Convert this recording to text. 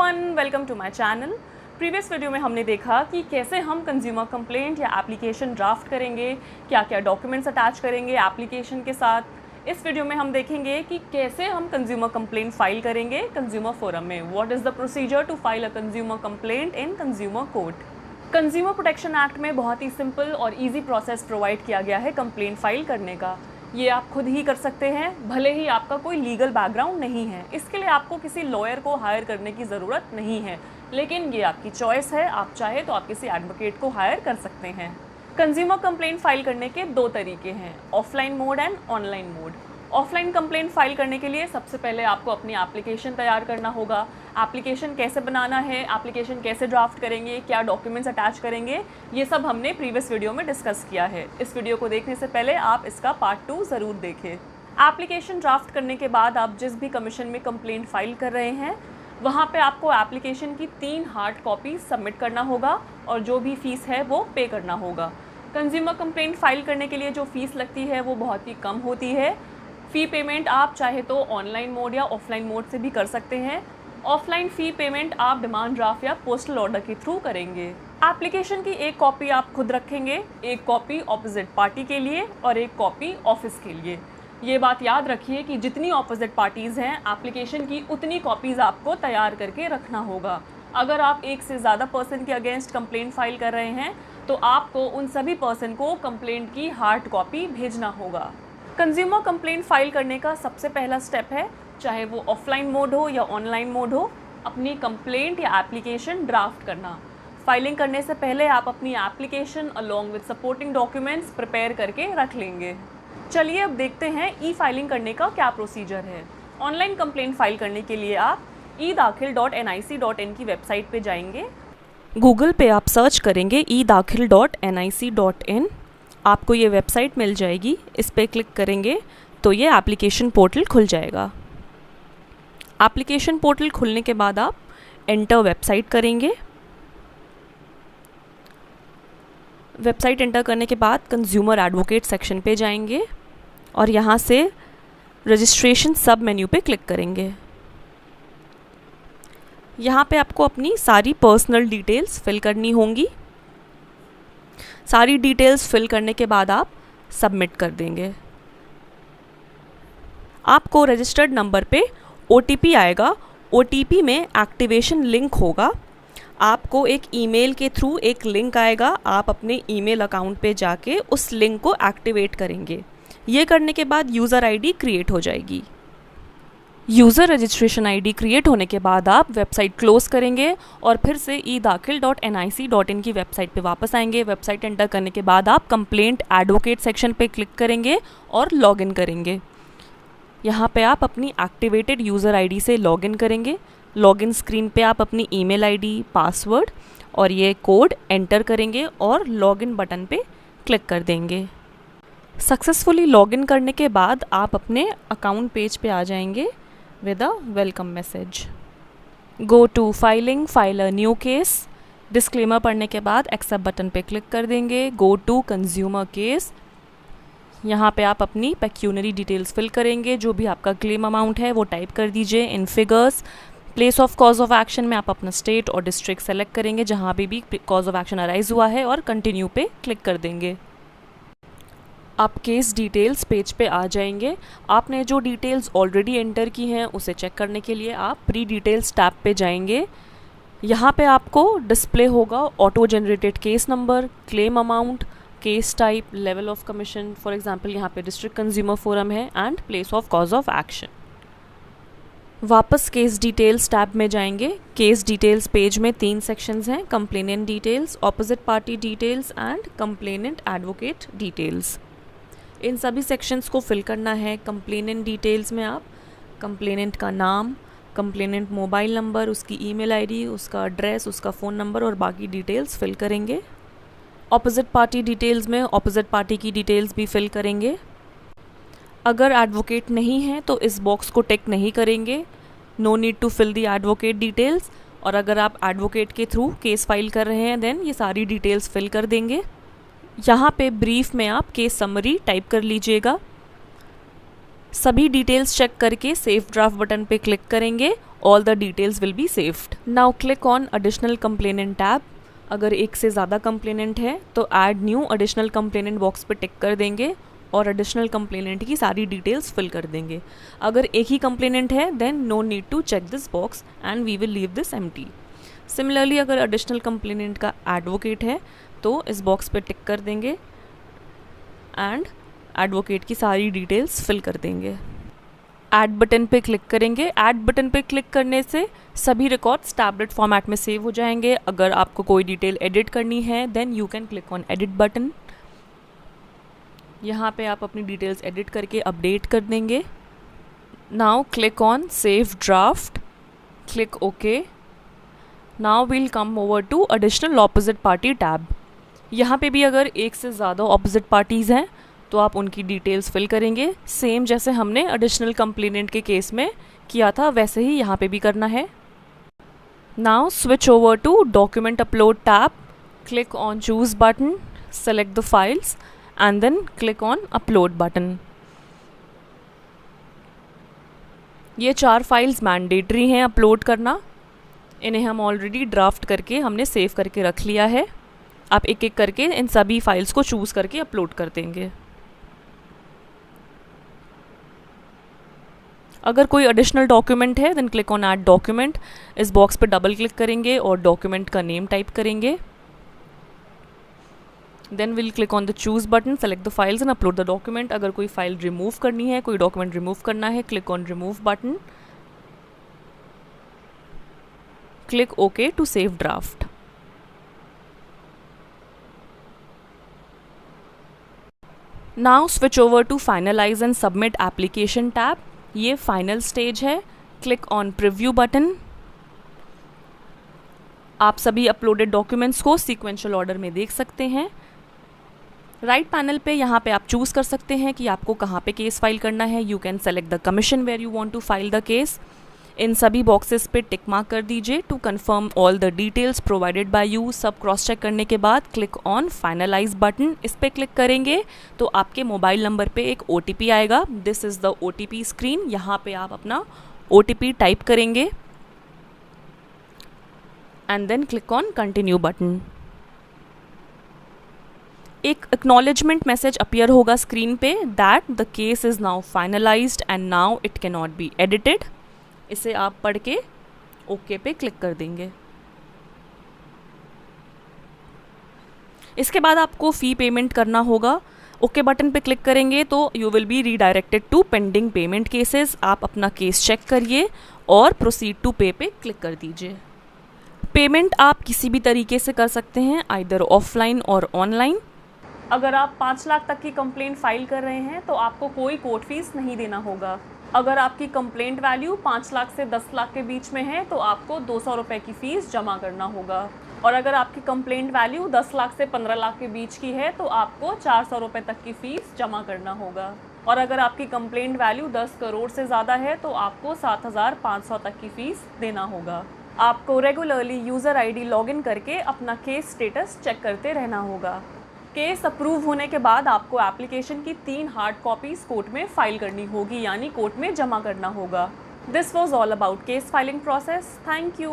Everyone, welcome to my channel. Previous video में हमने देखा कि कैसे हम कंज्यूमर कंप्लेंट या एप्लीकेशन ड्राफ्ट करेंगे, क्या क्या डॉक्यूमेंट्स अटैच करेंगे एप्लीकेशन के साथ। इस वीडियो में हम देखेंगे कि कैसे हम कंज्यूमर कंप्लेंट फाइल करेंगे कंज्यूमर फोरम में। What is the procedure to file a consumer complaint in consumer court. Consumer protection act में बहुत ही सिंपल और ईजी प्रोसेस प्रोवाइड किया गया है कंप्लेंट फाइल करने का। ये आप खुद ही कर सकते हैं, भले ही आपका कोई लीगल बैकग्राउंड नहीं है। इसके लिए आपको किसी लॉयर को हायर करने की ज़रूरत नहीं है, लेकिन ये आपकी चॉइस है। आप चाहे तो आप किसी एडवोकेट को हायर कर सकते हैं। कंज्यूमर कंप्लेंट फाइल करने के दो तरीके हैं, offline mode and online mode. Offline complaint file करने के लिए सबसे पहले आपको अपनी एप्लीकेशन तैयार करना होगा। एप्लीकेशन कैसे बनाना है, एप्लीकेशन कैसे ड्राफ्ट करेंगे, क्या डॉक्यूमेंट्स अटैच करेंगे, ये सब हमने प्रीवियस वीडियो में डिस्कस किया है। इस वीडियो को देखने से पहले आप इसका पार्ट 2 ज़रूर देखें। एप्लीकेशन ड्राफ्ट करने के बाद आप जिस भी कमीशन में कंप्लेंट फाइल कर रहे हैं, वहाँ पे आपको एप्लीकेशन की 3 हार्ड कॉपी सबमिट करना होगा और जो भी फ़ीस है वो पे करना होगा। कंज्यूमर कंप्लेंट फाइल करने के लिए जो फ़ीस लगती है वो बहुत ही कम होती है। फ़ी पेमेंट आप चाहे तो ऑनलाइन मोड या ऑफलाइन मोड से भी कर सकते हैं। ऑफलाइन फ़ी पेमेंट आप डिमांड ड्राफ्ट या पोस्टल ऑर्डर के थ्रू करेंगे। एप्लीकेशन की एक कॉपी आप खुद रखेंगे, एक कॉपी ऑपोजिट पार्टी के लिए और एक कॉपी ऑफिस के लिए। ये बात याद रखिए कि जितनी ऑपोजिट पार्टीज़ हैं, एप्लीकेशन की उतनी कॉपीज़ आपको तैयार करके रखना होगा। अगर आप एक से ज़्यादा पर्सन के अगेंस्ट कंप्लेंट फाइल कर रहे हैं तो आपको उन सभी पर्सन को कंप्लेंट की हार्ड कॉपी भेजना होगा। कंज्यूमर कंप्लेंट फाइल करने का सबसे पहला स्टेप है, चाहे वो ऑफलाइन मोड हो या ऑनलाइन मोड हो, अपनी कंप्लेंट या एप्लीकेशन ड्राफ्ट करना। फाइलिंग करने से पहले आप अपनी application along with supporting documents prepare करके रख लेंगे। चलिए अब देखते हैं ई फाइलिंग करने का क्या प्रोसीजर है। ऑनलाइन कंप्लेंट फाइल करने के लिए आप edakhil.nic.in की वेबसाइट पे जाएंगे। गूगल पे आप सर्च करेंगे edakhil.nic.in, आपको ये वेबसाइट मिल जाएगी। इस पर क्लिक करेंगे तो ये एप्लीकेशन पोर्टल खुल जाएगा। एप्लीकेशन पोर्टल खुलने के बाद आप एंटर वेबसाइट करेंगे। वेबसाइट एंटर करने के बाद कंज्यूमर एडवोकेट सेक्शन पे जाएंगे और यहाँ से रजिस्ट्रेशन सब मेन्यू पे क्लिक करेंगे। यहाँ पे आपको अपनी सारी पर्सनल डिटेल्स फिल करनी होंगी। सारी डिटेल्स फिल करने के बाद आप सबमिट कर देंगे। आपको रजिस्टर्ड नंबर पे OTP आएगा। OTP में एक्टिवेशन लिंक होगा। आपको एक ईमेल के थ्रू एक लिंक आएगा। आप अपने ईमेल अकाउंट पे जाके उस लिंक को एक्टिवेट करेंगे। ये करने के बाद यूज़र आईडी क्रिएट हो जाएगी। यूज़र रजिस्ट्रेशन आईडी क्रिएट होने के बाद आप वेबसाइट क्लोज करेंगे और फिर से edakhil.nic.in की वेबसाइट पे वापस आएंगे। वेबसाइट एंटर करने के बाद आप कंप्लेंट एडवोकेट सेक्शन पे क्लिक करेंगे और लॉगिन करेंगे। यहाँ पे आप अपनी एक्टिवेटेड यूज़र आईडी से लॉगिन करेंगे। लॉगिन स्क्रीन पे आप अपनी ईमेल आईडी, पासवर्ड और ये कोड एंटर करेंगे और लॉगिन बटन पे क्लिक कर देंगे। सक्सेसफुली लॉगिन करने के बाद आप अपने अकाउंट पेज पे आ जाएंगे with a welcome message. Go to filing, file a new case. Disclaimer पढ़ने के बाद एक्सेप्ट बटन पे क्लिक कर देंगे। गो टू कंज्यूमर केस, यहाँ पे आप अपनी पेक्यूनरी डिटेल्स फिल करेंगे। जो भी आपका क्लेम अमाउंट है वो टाइप कर दीजिए in figures. Place of cause of action में आप अपना स्टेट और डिस्ट्रिक्ट सेलेक्ट करेंगे जहाँ पे भी कॉज ऑफ एक्शन अराइज हुआ है और कंटिन्यू पे क्लिक कर देंगे। आप केस डिटेल्स पेज पे आ जाएंगे। आपने जो डिटेल्स ऑलरेडी एंटर की हैं उसे चेक करने के लिए आप प्री डिटेल्स टैब पे जाएंगे। यहाँ पे आपको डिस्प्ले होगा auto generated case number, claim amount, case type, level of commission. For example यहाँ पे डिस्ट्रिक्ट कंज्यूमर फोरम है and place of cause of action. वापस केस डिटेल्स टैब में जाएंगे। केस डिटेल्स पेज में 3 सेक्शंस हैं, complainant details, opposite party details and complainant advocate details. इन सभी सेक्शंस को फिल करना है। कंप्लेनेंट डिटेल्स में आप कंप्लेनेंट का नाम, कंप्लेनेंट मोबाइल नंबर, उसकी ईमेल आईडी, उसका एड्रेस, उसका फ़ोन नंबर और बाकी डिटेल्स फिल करेंगे। ऑपोजिट पार्टी डिटेल्स में ऑपोजिट पार्टी की डिटेल्स भी फिल करेंगे। अगर एडवोकेट नहीं है तो इस बॉक्स को टिक नहीं करेंगे, no need to fill the advocate details. और अगर आप एडवोकेट के थ्रू केस फाइल कर रहे हैं देन ये सारी डिटेल्स फिल कर देंगे। यहाँ पे ब्रीफ में आप केस समरी टाइप कर लीजिएगा। सभी डिटेल्स चेक करके सेव ड्राफ्ट बटन पे क्लिक करेंगे, all the details will be saved. Now click on additional complainant tab. अगर एक से ज़्यादा कंप्लेनेंट है तो add new additional complainant box पे टिक कर देंगे और एडिशनल कंप्लेनेंट की सारी डिटेल्स फिल कर देंगे। अगर एक ही कंप्लेनेंट है then no need to check this box and we will leave this empty. Similarly अगर एडिशनल कंप्लेनेंट का एडवोकेट है तो इस बॉक्स पे टिक कर देंगे एंड एडवोकेट की सारी डिटेल्स फिल कर देंगे। ऐड बटन पे क्लिक करेंगे। ऐड बटन पे क्लिक करने से सभी रिकॉर्ड्स टैबलेट फॉर्मेट में सेव हो जाएंगे। अगर आपको कोई डिटेल एडिट करनी है then you can click on edit button. यहाँ पे आप अपनी डिटेल्स एडिट करके अपडेट कर देंगे। Now click on save draft, click okay. Now we'll come over to additional opposite party tab. यहाँ पे भी अगर एक से ज़्यादा ऑपोजिट पार्टीज़ हैं तो आप उनकी डिटेल्स फिल करेंगे। सेम जैसे हमने एडिशनल कंप्लेनेंट के केस में किया था वैसे ही यहाँ पे भी करना है। Now switch over to document upload tab, click on choose button, select the files and then click on upload button. ये 4 फाइल्स मैंडेटरी हैं अपलोड करना। इन्हें हम ऑलरेडी ड्राफ्ट करके हमने सेव करके रख लिया है। आप एक एक करके इन सभी फाइल्स को चूज़ करके अपलोड कर देंगे। अगर कोई एडिशनल डॉक्यूमेंट है then click on add document. इस बॉक्स पे डबल क्लिक करेंगे और डॉक्यूमेंट का नेम टाइप करेंगे। Then will click on the choose button, select the files and upload the document. अगर कोई फाइल रिमूव करनी है, कोई डॉक्यूमेंट रिमूव करना है, click on remove button, click okay to save draft. Now switch over to finalize and submit application tab. ये final stage है। Click on preview button. आप सभी अपलोडेड डॉक्यूमेंट्स को सीक्वेंशियल ऑर्डर में देख सकते हैं। राइट पैनल पे यहाँ पे आप चूज़ कर सकते हैं कि आपको कहाँ पे केस फाइल करना है। You can select the commission where you want to file the case. इन सभी बॉक्सेस पे टिक मार्क कर दीजिए to confirm all the details provided by you. सब क्रॉस चेक करने के बाद क्लिक ऑन फाइनलाइज बटन। इस पर क्लिक करेंगे तो आपके मोबाइल नंबर पे एक OTP आएगा। This is the OTP screen. यहाँ पे आप अपना OTP टाइप करेंगे and then click on continue button. एक एक्नॉलेजमेंट मैसेज अपीयर होगा स्क्रीन पे that the case is now finalized and now it cannot be edited. इसे आप पढ़ के ओके पे क्लिक कर देंगे। इसके बाद आपको फ़ी पेमेंट करना होगा। ओके बटन पे क्लिक करेंगे तो you will be redirected to pending payment cases. आप अपना केस चेक करिए और प्रोसीड टू पे पे क्लिक कर दीजिए। पेमेंट आप किसी भी तरीके से कर सकते हैं, आइदर ऑफलाइन और ऑनलाइन। अगर आप 5 लाख तक की कंप्लेंट फाइल कर रहे हैं तो आपको कोई कोर्ट फीस नहीं देना होगा। अगर आपकी कंप्लेंट वैल्यू 5 लाख से 10 लाख के बीच में है तो आपको 200 रुपये की फ़ीस जमा करना होगा। और अगर आपकी कंप्लेंट वैल्यू 10 लाख से 15 लाख के बीच की है तो आपको 400 रुपये तक की फ़ीस जमा करना होगा। और अगर आपकी कंप्लेंट वैल्यू 10 करोड़ से ज़्यादा है तो आपको 7,500 तक की फ़ीस देना होगा। आपको रेगुलरली यूज़र ID लॉगिन करके अपना केस स्टेटस चेक करते रहना होगा। केस अप्रूव होने के बाद आपको एप्लीकेशन की 3 हार्ड कॉपीज़ कोर्ट में फाइल करनी होगी, यानी कोर्ट में जमा करना होगा। This was all about case filing process. Thank you.